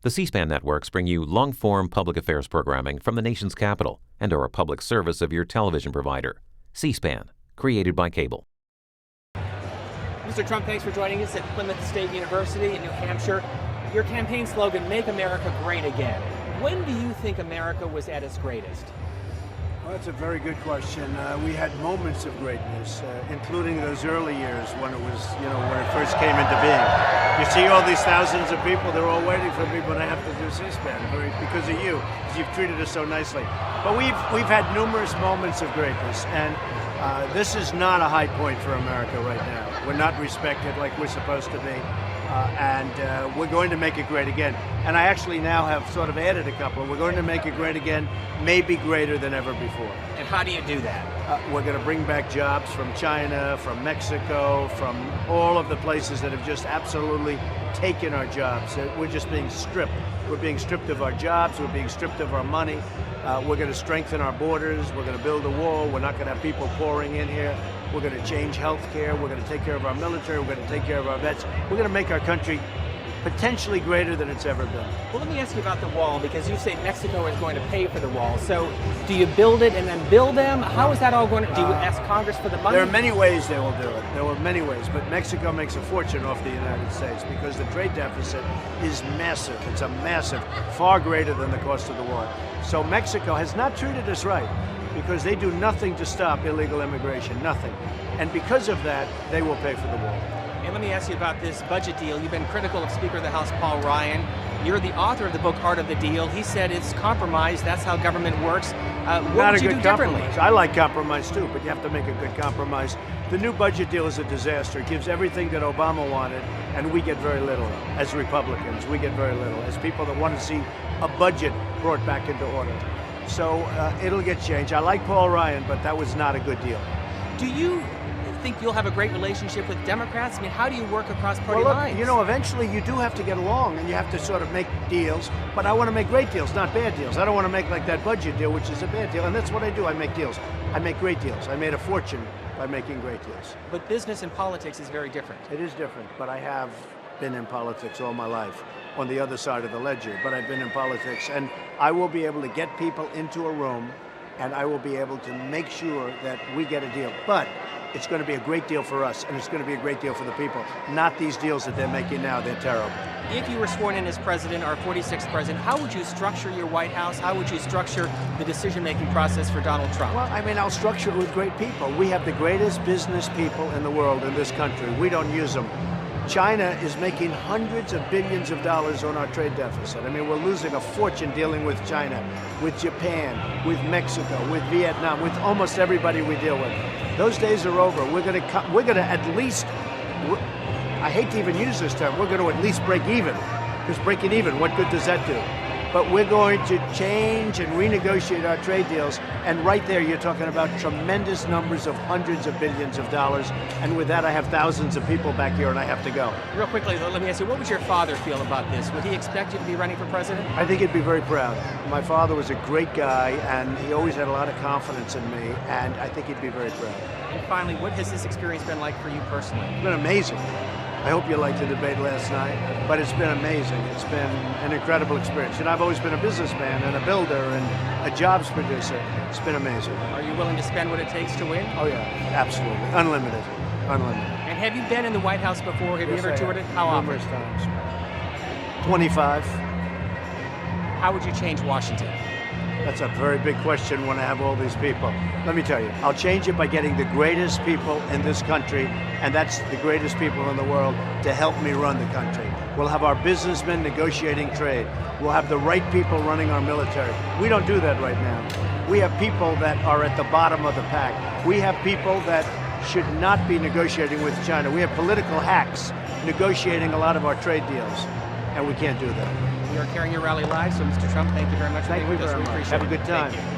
The C-SPAN networks bring you long-form public affairs programming from the nation's capital and are a public service of your television provider. C-SPAN, created by cable. Mr. Trump, thanks for joining us at Plymouth State University in New Hampshire. Your campaign slogan, Make America Great Again. When do you think America was at its greatest? Well, that's a very good question. We had moments of greatness, including those early years when it was, when it first came into being. You see all these thousands of people, they're all waiting for me when I have to do C-SPAN because of you, because you've treated us so nicely. But we've had numerous moments of greatness, and this is not a high point for America right now. We're not respected like we're supposed to be. And we're going to make it great again. And I actually now have sort of added a couple. We're going to make it great again, maybe greater than ever before. And how do you do that? We're going to bring back jobs from China, from Mexico, from all of the places that have just absolutely taken our jobs. We're just being stripped. We're being stripped of our jobs. We're being stripped of our money. We're going to strengthen our borders. We're going to build a wall. We're not going to have people pouring in here. We're going to change health care. We're going to take care of our military. We're going to take care of our vets. We're going to make our country potentially greater than it's ever been. Well, let me ask you about the wall, because you say Mexico is going to pay for the wall. So do you build it and then build them? How is that all going to, do you ask Congress for the money? There are many ways they will do it. There are many ways, but Mexico makes a fortune off the United States because the trade deficit is massive. It's a massive, far greater than the cost of the war. So Mexico has not treated us right because they do nothing to stop illegal immigration, nothing. And because of that, they will pay for the wall. And let me ask you about this budget deal. You've been critical of Speaker of the House Paul Ryan. You're the author of the book Art of the Deal. He said it's compromise. That's how government works. What would you do differently? I like compromise too, but you have to make a good compromise. The new budget deal is a disaster. It gives everything that Obama wanted, and we get very little. As Republicans, we get very little. As people that want to see a budget brought back into order. So it'll get changed. I like Paul Ryan, but that was not a good deal. Do you think you'll have a great relationship with Democrats? I mean, how do you work across party lines? Eventually you do have to get along, and you have to sort of make deals, but I want to make great deals, not bad deals. I don't want to make like that budget deal, which is a bad deal, and that's what I do. I make deals. I make great deals. I made a fortune by making great deals. But business and politics is very different. It is different, but I have been in politics all my life, on the other side of the ledger, but I've been in politics, and I will be able to get people into a room, and I will be able to make sure that we get a deal. But it's going to be a great deal for us, and it's going to be a great deal for the people. Not these deals that they're making now. They're terrible. If you were sworn in as president, or 46th president, how would you structure your White House? How would you structure the decision-making process for Donald Trump? Well, I'll structure it with great people. We have the greatest business people in the world in this country. We don't use them. China is making hundreds of billions of dollars on our trade deficit. We're losing a fortune dealing with China, with Japan, with Mexico, with Vietnam, with almost everybody we deal with. Those days are over. We're going to at least, I hate to even use this term, we're going to at least break even. Because breaking even, what good does that do? But we're going to change and renegotiate our trade deals. And right there, you're talking about tremendous numbers of hundreds of billions of dollars. And with that, I have thousands of people back here, and I have to go. Real quickly, let me ask you, what would your father feel about this? Would he expect you to be running for president? I think he'd be very proud. My father was a great guy, and he always had a lot of confidence in me, and I think he'd be very proud. And finally, what has this experience been like for you personally? It's been amazing. I hope you liked the debate last night, but it's been amazing. It's been an incredible experience. I've always been a businessman and a builder and a jobs producer. It's been amazing. Are you willing to spend what it takes to win? Oh yeah, absolutely. Unlimited. Unlimited. And have you been in the White House before? Have you ever toured it? How often? Numerous times. 25. How would you change Washington? That's a very big question when I have all these people. Let me tell you, I'll change it by getting the greatest people in this country, and that's the greatest people in the world, to help me run the country. We'll have our businessmen negotiating trade. We'll have the right people running our military. We don't do that right now. We have people that are at the bottom of the pack. We have people that should not be negotiating with China. We have political hacks negotiating a lot of our trade deals, and we can't do that. We are carrying your rally live, so Mr. Trump, thank you very much for being with us. We appreciate it. Have a good time. Thank you.